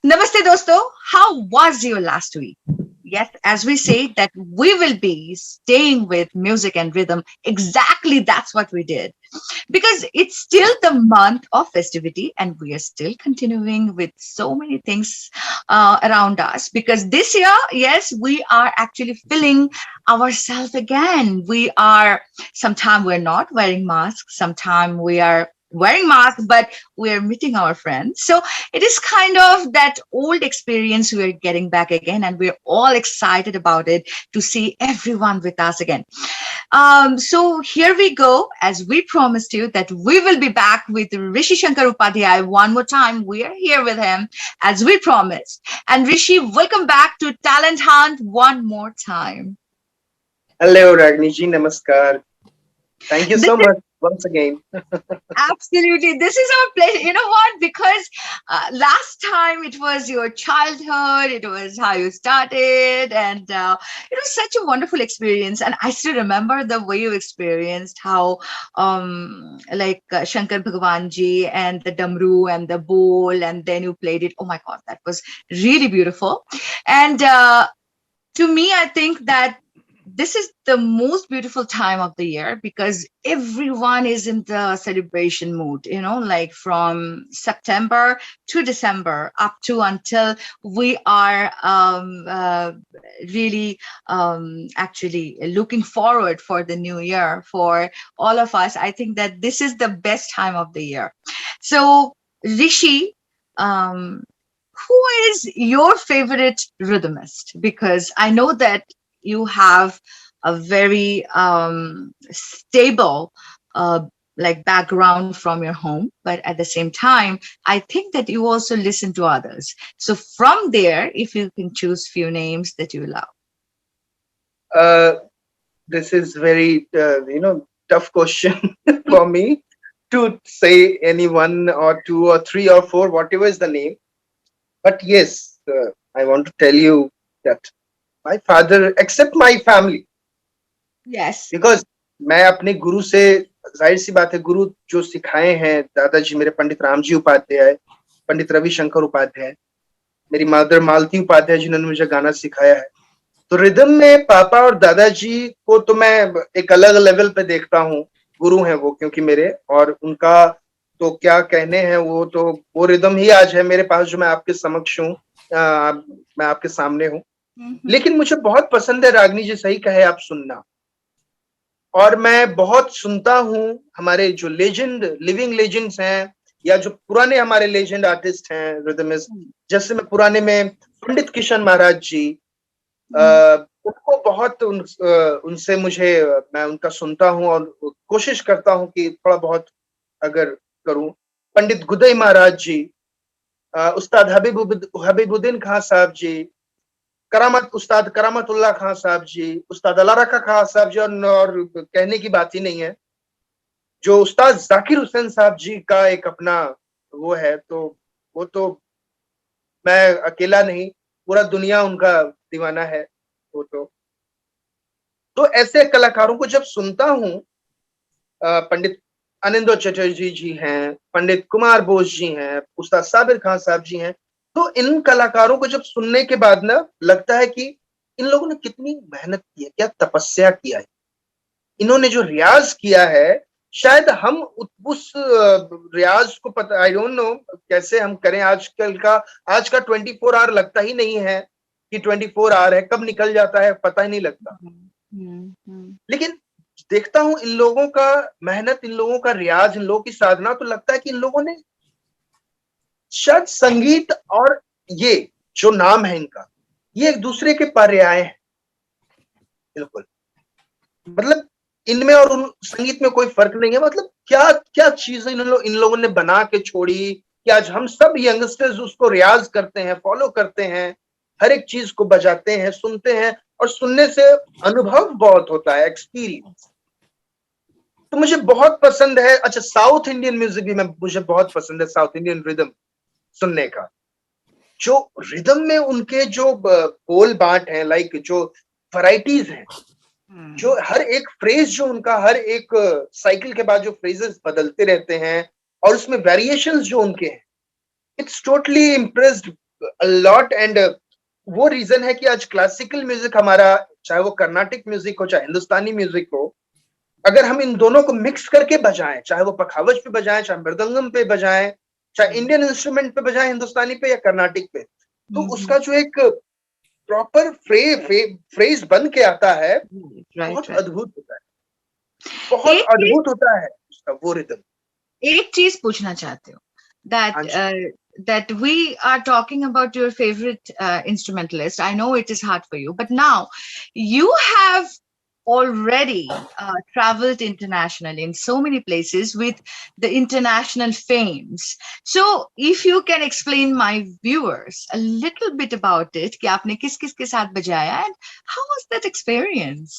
Namaste dosto, how was your last week? Yes, as we say that we will be staying with music and rhythm, exactly that's what we did. Because it's still the month of festivity and we are still continuing with so many things around us. Because this year, yes, we are actually feeling ourselves again. We are, sometimes we're not wearing masks, sometimes we are wearing masks, but we're meeting our friends. So it is kind of that old experience we're getting back again, and we're all excited about it to see everyone with us again. So here we go. As we promised you that we will be back with Rishi Shankar Upadhyay one more time. We are here with him as we promised. And Rishi, welcome back to Talent Hunt one more time. Hello, Ragni ji. Namaskar. Thank you This so is much once again. absolutely, this is our pleasure. You know what? Because last time it was your childhood, it was how you started, and it was such a wonderful experience. And I still remember the way you experienced how, like Shankar Bhagwan ji and the Damru and the bowl, and then you played it. Oh my God, that was really beautiful. And to me, I think that this is the most beautiful time of the year because everyone is in the celebration mood, you know, like from September to December up to until we are really actually looking forward for the new year for all of us. I think that this is the best time of the year. So, Rishi, um, who is your favorite rhythmist? Because I know that you have a very stable like background from your home, but at the same time I think that you also listen to others. So from there, if you can choose few names that you love. Uh, this is very, tough question for me to say any one or two or three or four, whatever is the name. But yes, I want to tell you that my father, except my family, Yes. because मैं अपने गुरु से जाहिर सी बात है गुरु जो सिखाए हैं दादाजी मेरे पंडित रामजी उपाध्याय पंडित रविशंकर उपाध्याय मेरी मदर मालती उपाध्याय जिन्होंने मुझे गाना सिखाया है तो रिदम में पापा और दादाजी को तो मैं एक अलग लेवल पे देखता हूँ गुरु हैं वो क्योंकि मेरे और उनका तो क्या कहने हैं वो रिदम ही आज है मेरे पास जो मैं आपके समक्ष हूँ मैं आपके सामने हूँ लेकिन मुझे बहुत पसंद है रागनी जी सही कहे आप सुनना और मैं बहुत सुनता हूँ हमारे जो लेजेंड लिविंग लेजेंड्स हैं या जो पुराने हमारे लेजेंड आर्टिस्ट हैं रिदमिस्ट जैसे मैं पुराने में पंडित किशन महाराज जी उनको बहुत उनसे मुझे मैं उनका सुनता हूँ और कोशिश करता हूँ कि थोड़ा बहुत अगर करूँ पंडित गुदई महाराज जी उस्ताद हबीबुद्दीन खान साहब जी उस्ताद करामतुल्लाह खान साहब जी उस्ताद अलारका खान साहब जी और कहने की बात ही नहीं है जो उस्ताद जाकिर हुसैन साहब जी का एक अपना वो है तो वो तो मैं अकेला नहीं पूरा दुनिया उनका दीवाना है वो तो ऐसे कलाकारों को जब सुनता हूँ पंडित अनिंदो चटर्जी जी हैं, पंडित कुमार बोस जी हैं, उस्ताद साबिर खान साहब जी हैं। तो इन कलाकारों को जब सुनने के बाद ना लगता है कि इन लोगों ने कितनी मेहनत की है, क्या तपस्या किया है, इन्होंने जो रियाज किया है, शायद हम उस रियाज को पता, आई डोंट नो कैसे हम करें। आजकल का आज का 24 आवर लगता ही नहीं है कि 24 आवर है, कब निकल जाता है पता ही नहीं लगता। लेकिन देखता हूं इन लोगों का मेहनत, इन लोगों का रियाज, इन लोगों की साधना, तो लगता है कि इन लोगों ने शायद संगीत और ये जो नाम है इनका, ये एक दूसरे के पर्याय है। बिल्कुल, मतलब इनमें और उन संगीत में कोई फर्क नहीं है। मतलब क्या क्या चीजें इन लोगों ने बना के छोड़ी कि आज हम सब यंगस्टर्स उसको रियाज करते हैं, फॉलो करते हैं, हर एक चीज को बजाते हैं, सुनते हैं, और सुनने से अनुभव बहुत होता है, एक्सपीरियंस। तो मुझे बहुत पसंद है। अच्छा, साउथ इंडियन म्यूजिक भी मुझे बहुत पसंद है, साउथ इंडियन रिदम सुनने का। जो रिदम में उनके जो बोल बांट है, लाइक जो वैरायटीज हैं, जो हर एक फ्रेज, जो उनका हर एक साइकिल के बाद जो फ्रेजेस बदलते रहते हैं, और उसमें वेरिएशंस जो उनके हैं, it's totally impressed a lot. And वो रीजन है कि आज क्लासिकल म्यूजिक हमारा, चाहे वो कर्नाटिक म्यूजिक हो, चाहे हिंदुस्तानी म्यूजिक हो, अगर हम इन दोनों को मिक्स करके बजाएं, चाहे वो पखावज पे बजाएं, चाहे मृदंगम पे बजाएं, चाहे इंडियन इंस्ट्रूमेंट पे बजाएं, हिंदुस्तानी पे या कर्नाटिक पे, तो उसका जो एक प्रॉपर फ्रेज बन के आता है, बहुत राइट। अद्भुत होता है, बहुत एक चीज अद्भुत होता है उसका वो रिदम। एक चीज पूछना चाहते हो हाँ that ji. that we are talking about your favorite instrumentalist. I know it is hard for you, but now you have already traveled internationally in so many places with the international fames. So if you can explain my viewers a little bit about it, कि आपने किस किस के साथ बजाया and how was that experience?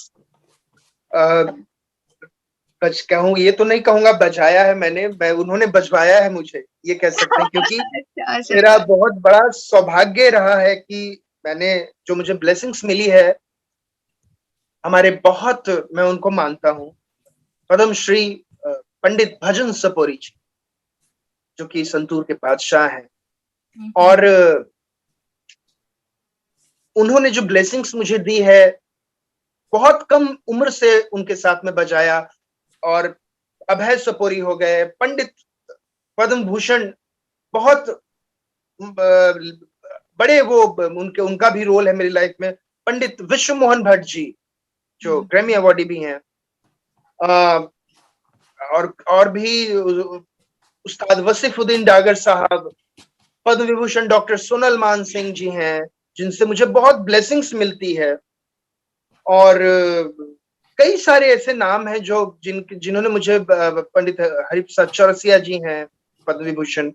सच कहूँ, ये तो नहीं कहूंगा बजाया है मैंने, मैं उन्होंने बजवाया है मुझे, ये कह सकते हैं। क्योंकि अच्छा, मेरा सच बहुत बड़ा सौभाग्य रहा है कि मैंने, जो मुझे ब्लेसिंग्स मिली है, हमारे बहुत, मैं उनको मानता हूँ, पद्म श्री पंडित भजन सपोरी जी, जो कि संतूर के बादशाह हैं। और उन्होंने जो ब्लेसिंग्स मुझे दी है, बहुत कम उम्र से उनके साथ में बजाया। और अभय सपोरी हो गए, पंडित पद्म भूषण, बहुत बड़े वो, उनके उनका भी रोल है मेरी लाइफ में। पंडित विश्व मोहन भट्ट जी, जो ग्रैमी अवार्डी भी हैं, और भी उस्ताद वसीफुद्दीन डागर साहब, पद्म विभूषण डॉक्टर सोनल मान सिंह जी हैं, जिनसे मुझे बहुत ब्लेसिंग्स मिलती है। और कई सारे ऐसे नाम हैं जो जिन्होंने मुझे, पंडित हरिप्रसाद चौरसिया जी हैं, पद्म विभूषण,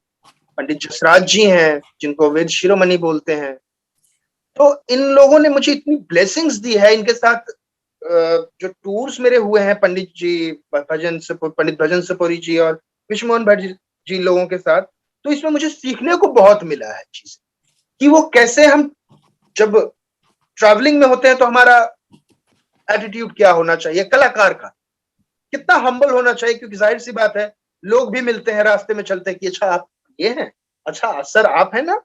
पंडित जसराज जी हैं, जिनको वेद शिरोमणि बोलते हैं। तो इन लोगों ने मुझे इतनी ब्लेसिंग्स दी है। इनके साथ जो टूर्स मेरे हुए हैं, पंडित भजन सपोरी जी और विश्व मोहन भट्ट जी लोगों के साथ, तो इसमें मुझे सीखने को बहुत मिला है चीजें, कि वो कैसे, हम जब ट्रैवलिंग में होते हैं तो हमारा एटीट्यूड क्या होना चाहिए, कलाकार का कितना हम्बल होना चाहिए। क्योंकि जाहिर सी बात है, लोग भी मिलते हैं रास्ते में चलते हैं कि अच्छा आप ये हैं, अच्छा सर आप हैं ना,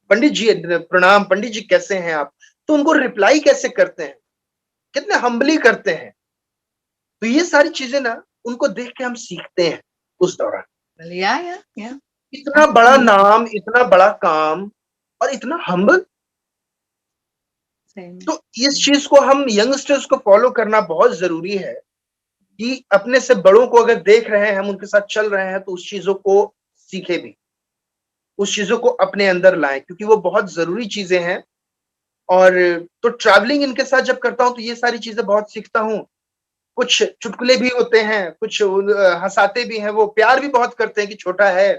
पंडित जी प्रणाम, पंडित जी कैसे हैं आप, तो उनको रिप्लाई कैसे करते हैं, कितने हम्बली करते हैं। तो ये सारी चीजें ना, उनको देख के हम सीखते हैं उस दौरान। yeah, इतना बड़ा absolutely. नाम, इतना बड़ा काम, और इतना हम्बल। Same. तो इस चीज को हम यंगस्टर्स को फॉलो करना बहुत जरूरी है, कि अपने से बड़ों को अगर देख रहे हैं, हम उनके साथ चल रहे हैं, तो उस चीजों को सीखे भी, उस चीजों को अपने अंदर लाएं, क्योंकि वो बहुत जरूरी चीजें हैं। और तो ट्रैवलिंग इनके साथ जब करता हूं, तो ये सारी चीजें बहुत सीखता हूँ। कुछ चुटकुले भी होते हैं, कुछ हंसाते भी हैं, वो प्यार भी बहुत करते हैं कि छोटा है,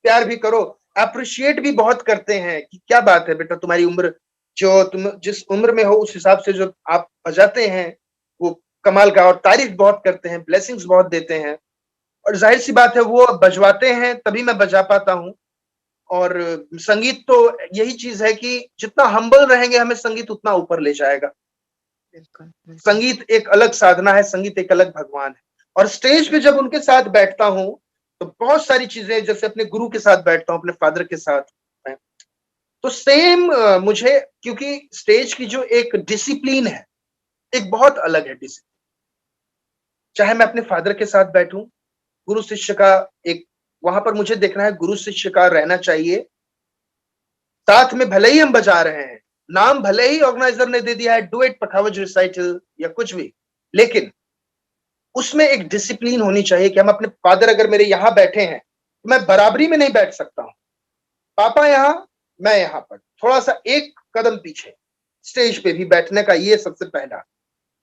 प्यार भी करो, अप्रिशिएट भी बहुत करते हैं कि क्या बात है बेटा, तुम्हारी उम्र, जो तुम जिस उम्र में हो उस हिसाब से जो आप बजाते हैं वो कमाल का, और तारीफ बहुत करते हैं, ब्लेसिंग्स बहुत देते हैं। और जाहिर सी बात है, वो बजवाते हैं तभी मैं बजा पाता हूँ। और संगीत तो यही चीज है कि जितना हम्बल रहेंगे, हमें संगीत उतना ऊपर ले जाएगा। बिल्कुल, बिल्कुल। संगीत एक अलग साधना है, संगीत एक अलग भगवान है। और स्टेज पे जब उनके साथ बैठता हूँ तो बहुत सारी चीजें, जैसे अपने गुरु के साथ बैठता हूँ, अपने फादर के साथ, तो सेम मुझे, क्योंकि स्टेज की जो एक डिसिप्लिन है, एक बहुत अलग है डिसिप्लिन। चाहे मैं अपने फादर के साथ बैठूं, गुरु शिष्य का एक, वहां पर मुझे देखना है गुरु शिष्य का रहना चाहिए। साथ में भले ही हम बजा रहे हैं, नाम भले ही ऑर्गेनाइजर ने दे दिया है डुएट पखावज रिसाइटल या कुछ भी, लेकिन उसमें एक डिसिप्लिन होनी चाहिए कि हम अपने फादर अगर मेरे यहां बैठे हैं तो मैं बराबरी में नहीं बैठ सकता हूं। पापा यहां, मैं यहां पर थोड़ा सा एक कदम पीछे, स्टेज पे भी बैठने का ये सबसे पहला।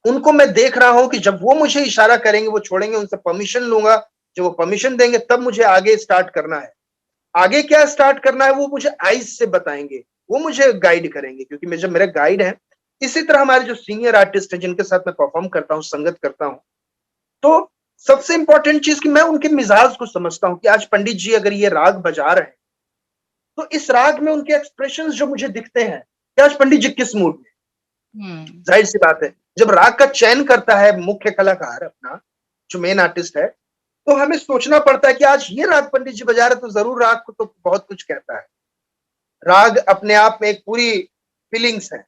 उनको मैं देख रहा हूं कि जब वो मुझे इशारा करेंगे, वो छोड़ेंगे, उनसे परमिशन लूंगा, जब वो परमिशन देंगे तब मुझे आगे स्टार्ट करना है। आगे क्या स्टार्ट करना है वो मुझे आइज से बताएंगे, वो मुझे गाइड करेंगे, क्योंकि मैं जब मेरे गाइड हैं। इसी तरह हमारे जो सीनियर आर्टिस्ट हैं जिनके साथ मैं परफॉर्म करता हूँ, संगत करता हूँ, तो सबसे इंपॉर्टेंट चीज कि मैं उनके मिजाज को समझता हूं कि आज पंडित जी अगर ये राग बजा रहे हैं तो इस राग में उनके एक्सप्रेशंस जो मुझे दिखते हैं कि आज पंडित जी किस मूड में। जाहिर सी बात है, जब राग का चयन करता है मुख्य कलाकार अपना, जो मेन आर्टिस्ट है, तो हमें सोचना पड़ता है कि आज ये राग पंडित जी बजा रहे तो जरूर राग को तो बहुत कुछ कहता है। राग अपने आप में एक पूरी फीलिंग्स है,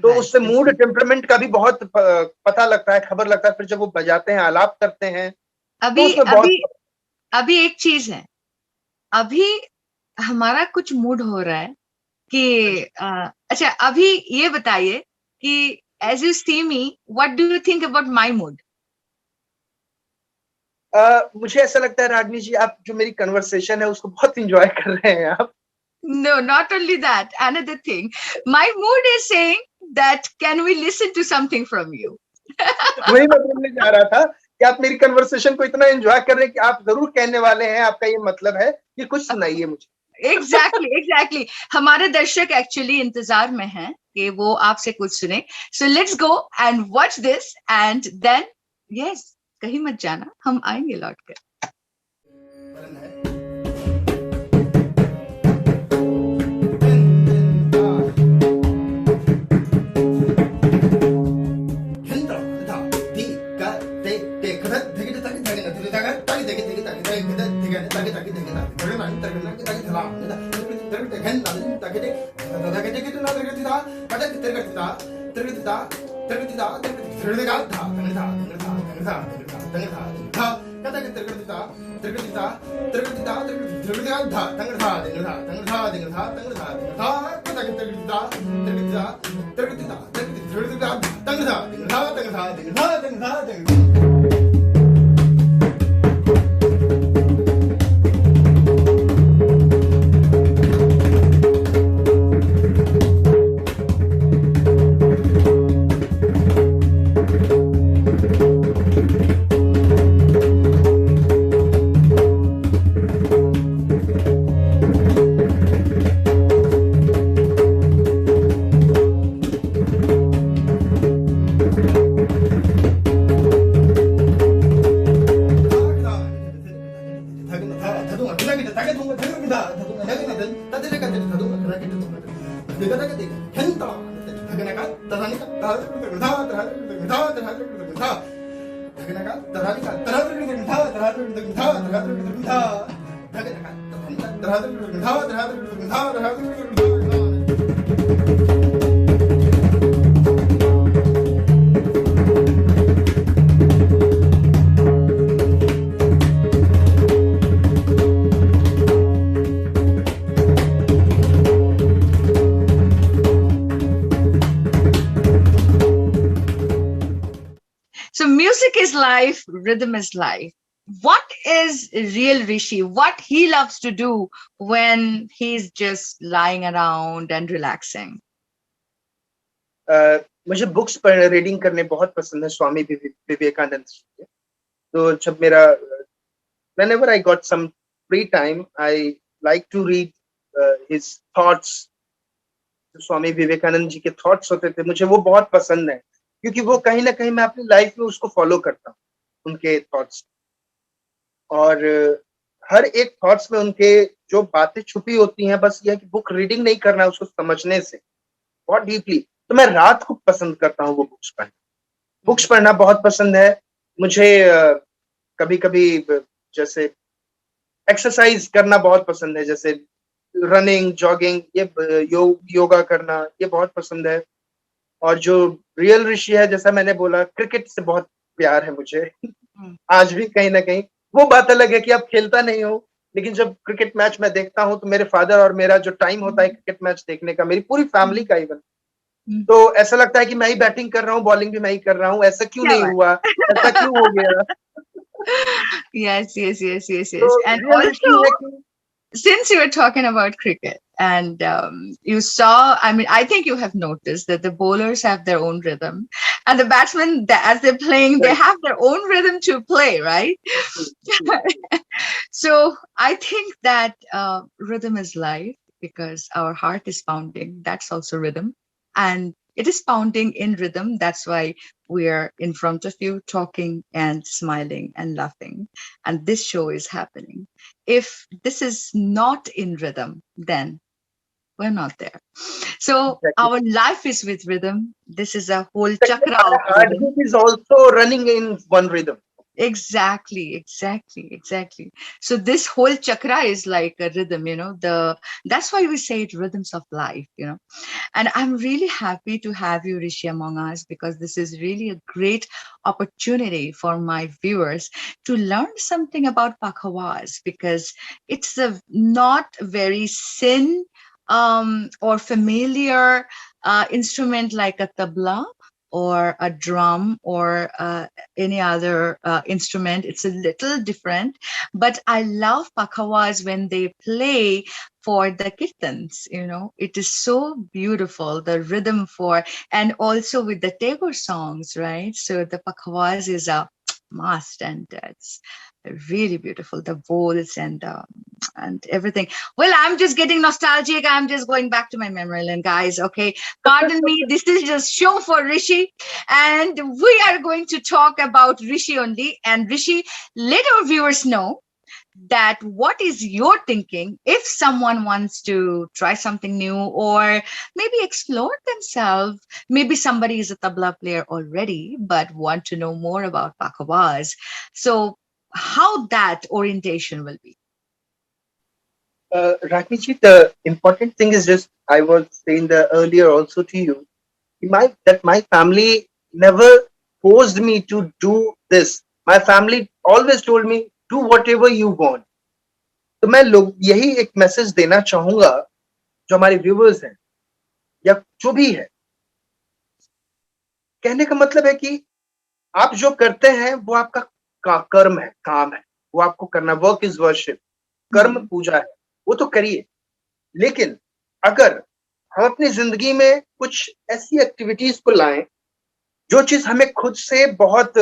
तो उससे मूड टेम्परामेंट का भी बहुत पता लगता है, खबर लगता है। फिर जब वो बजाते हैं, आलाप करते हैं, तो अभी उसमें अभी बहुत। अभी एक चीज है, अभी हमारा कुछ मूड हो रहा है कि अच्छा अभी ये बताइए कि as you see me, what do you think about my mood? मुझे ऐसा लगता है रागनी जी, आप जो मेरी कन्वर्सेशन है उसको बहुत इंजॉय कर रहे हैं आप। No, not only that, another thing, my mood is saying that can we listen to something from you? वही मैं बोलने जा रहा था कि आप मेरी कन्वर्सेशन को इतना एंजॉय कर रहे हैं कि आप जरूर कहने वाले हैं, आपका ये मतलब है कि कुछ सुनाइए मुझे। एग्जैक्टली हमारे दर्शक एक्चुअली इंतजार में हैं कि वो आपसे कुछ सुने। So let's go and watch this and then yes, कहीं मत जाना, हम आएंगे लौट कर। So music is life, rhythm is life. What is real Rishi? What he loves to do when he's just lying around and relaxing? मुझे books पढ़ reading करने बहुत पसंद है, स्वामी विवेकानंद जी के। तो जब मेरा whenever I got some free time, I like to read his thoughts। Swami Vivekananda ji के थॉट्स होते थे, मुझे वो बहुत पसंद है, क्योंकि वो कहीं ना कहीं मैं अपनी लाइफ में उसको फॉलो करता हूँ, उनके थॉट्स। और हर एक थॉट्स में उनके जो बातें छुपी होती हैं, बस ये कि बुक रीडिंग नहीं करना, उसको समझने से बहुत डीपली। तो मैं रात को पसंद करता हूँ वो बुक्स पढ़ना, बुक्स पढ़ना बहुत पसंद है मुझे। कभी कभी जैसे एक्सरसाइज करना बहुत पसंद है, जैसे रनिंग, जॉगिंग, ये योगा करना ये बहुत पसंद है। और जो रियल ऋषि है, जैसा मैंने बोला, क्रिकेट से बहुत प्यार है मुझे। हम्म, आज भी कहीं ना कहीं वो बात अलग है कि आप खेलता नहीं हो, लेकिन जब क्रिकेट मैच मैं देखता हूँ तो मेरे फादर और मेरा जो टाइम होता है हम्म, क्रिकेट मैच देखने का, मेरी पूरी फैमिली हम्म, का इवन, हम्म। तो ऐसा लगता है कि मैं ही बैटिंग कर रहा हूँ, बॉलिंग भी मैं ही कर रहा हूँ, ऐसा क्यों क्या नहीं बात। हुआ, ऐसा क्यों हो गया। Yes, yes, yes, yes, तो yes. And real Rishi also, है कि since you were talking about cricket and you saw, I mean, I think you have noticed that the bowlers have their own rhythm and the batsmen, as they're playing, they have their own rhythm to play, right? So I think that rhythm is life because our heart is pounding. That's also rhythm. And it is pounding in rhythm. That's why we're in front of you talking and smiling and laughing. And this show is happening. If this is not in rhythm, then we're not there. So exactly. our life is with rhythm. This is a whole Exactly. chakra My of rhythm. heartbeat is also running in one rhythm. Exactly, exactly, exactly. So this whole chakra is like a rhythm, the that's why we say it rhythms of life. And I'm really happy to have you, Rishi, among us because this is really a great opportunity for my viewers to learn something about pakhawas because it's a not very thin or familiar instrument like a tabla or a drum or any other instrument. It's a little different, but I love pakhawas when they play for the kirtans. It is so beautiful, the rhythm for, and also with the Tagore songs, right? So the pakhawas is a must, and it's really beautiful, the bowls and everything. Well, I'm just getting nostalgic. I'm just going back to my memory lane, guys. Okay, pardon me, this is just show for Rishi, and we are going to talk about Rishi only. And Rishi, let our viewers know that what is your thinking if someone wants to try something new or maybe explore themselves. Maybe somebody is a tabla player already but want to know more about pakhawas, so how that orientation will be. Rakhi, the important thing is just I was saying the earlier also to you, that my family never forced me to do this. My family always told me do whatever you want. तो मैं लोग यही एक message देना चाहूंगा जो हमारे viewers हैं या जो भी है। कहने का मतलब है कि आप जो करते हैं वो आपका कर्म है, काम है, वो आपको करना, वर्क इज वर्शिप, कर्म Hmm. पूजा है, वो तो करिए। लेकिन अगर हम अपनी जिंदगी में कुछ ऐसी एक्टिविटीज को लाएं जो चीज हमें खुद से बहुत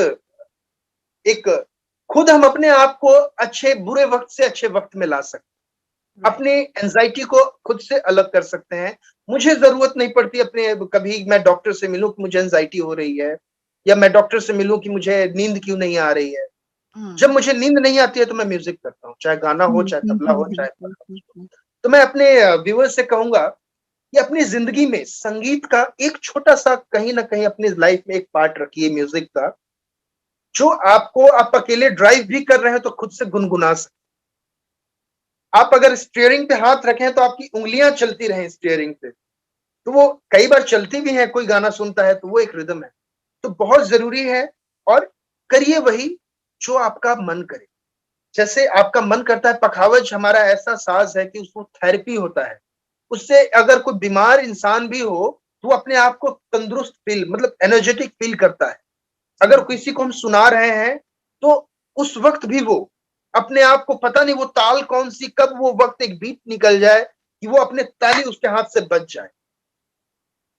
एक, खुद हम अपने आप को अच्छे बुरे वक्त से अच्छे वक्त में ला सकते, Right. अपने एंजाइटी को खुद से अलग कर सकते हैं। मुझे जरूरत नहीं पड़ती अपने, कभी मैं डॉक्टर से मिलूं कि मुझे एंजाइटी हो रही है, या मैं डॉक्टर से मिलूं कि मुझे नींद क्यों नहीं आ रही है। जब Hmm. मुझे नींद नहीं आती है तो मैं म्यूजिक करता हूँ, चाहे गाना हो, Hmm. चाहे Hmm. तबला Hmm. हो, चाहे Hmm. पखावज हो। Hmm. तो मैं अपने व्यूअर्स से कहूंगा कि अपनी जिंदगी में संगीत का एक छोटा सा कहीं ना कहीं अपनी लाइफ में एक पार्ट रखिए म्यूजिक का, जो आपको, आप अकेले ड्राइव भी कर रहे हैं तो खुद से गुनगुना सकते। आप अगर स्टीयरिंग पे हाथ रखें तो आपकी उंगलियां चलती रहें स्टीयरिंग पे, तो वो कई बार चलती भी है, कोई गाना सुनता है तो वो एक रिदम है। तो बहुत जरूरी है, और करिए वही जो आपका मन करे। जैसे आपका मन करता है, पखावज हमारा ऐसा साज है कि उसको थेरेपी होता है, उससे अगर कोई बीमार इंसान भी हो तो वो अपने आप को तंदुरुस्त फील, मतलब एनर्जेटिक फील करता है। अगर किसी को हम सुना रहे हैं तो उस वक्त भी वो अपने आप को, पता नहीं वो ताल कौन सी, कब वो वक्त एक बीट निकल जाए कि वो अपने ताली उसके हाथ से बच जाए,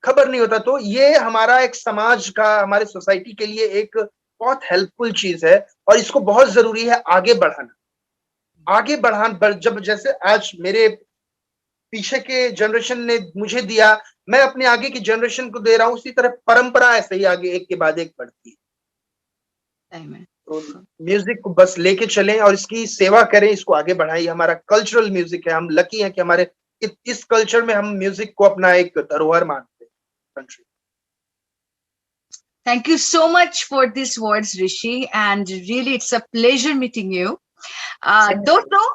खबर नहीं होता। तो ये हमारा एक समाज का, हमारे सोसाइटी के लिए एक बहुत हेल्पफुल चीज है, और इसको बहुत जरूरी है आगे बढ़ाना। आगे जब जैसे आज मेरे पीछे के जनरेशन ने मुझे दिया, मैं अपने आगे की जनरेशन को दे रहा हूं, उसी तरह परंपरा ऐसे ही आगे एक के बाद एक बढ़ती है। Amen. तो म्यूजिक को बस लेके चलें और इसकी सेवा करें, इसको आगे बढ़ाइए। हमारा कल्चरल म्यूजिक है, हम लकी हैं कि हमारे इस कल्चर में हम म्यूजिक को अपना एक धरोहर मानते हैं country. Thank you so much for these words, Rishi. And really, it's a pleasure meeting you. दोस्तों,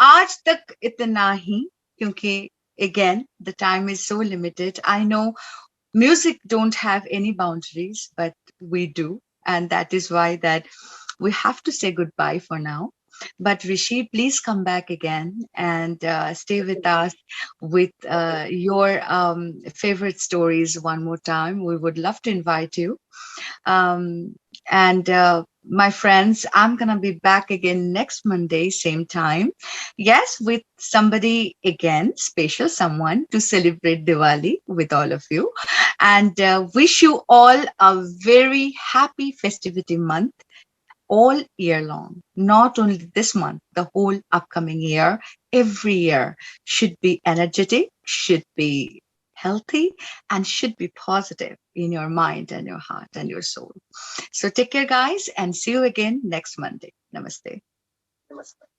आज तक इतना ही, क्योंकि again the time is so limited. I know music don't have any boundaries, but we do, and that is why that we have to say goodbye for now. But Rishi, please come back again and stay with us with your favorite stories one more time. We would love to invite you. And my friends, I'm going to be back again next Monday, same time. Yes, with somebody again, special someone to celebrate Diwali with all of you. And wish you all a very happy festivity month all year long, not only this month, the whole upcoming year. Every year should be energetic, should be healthy, and should be positive in your mind and your heart and your soul. So take care, guys, and see you again next Monday. Namaste. नमस्कार।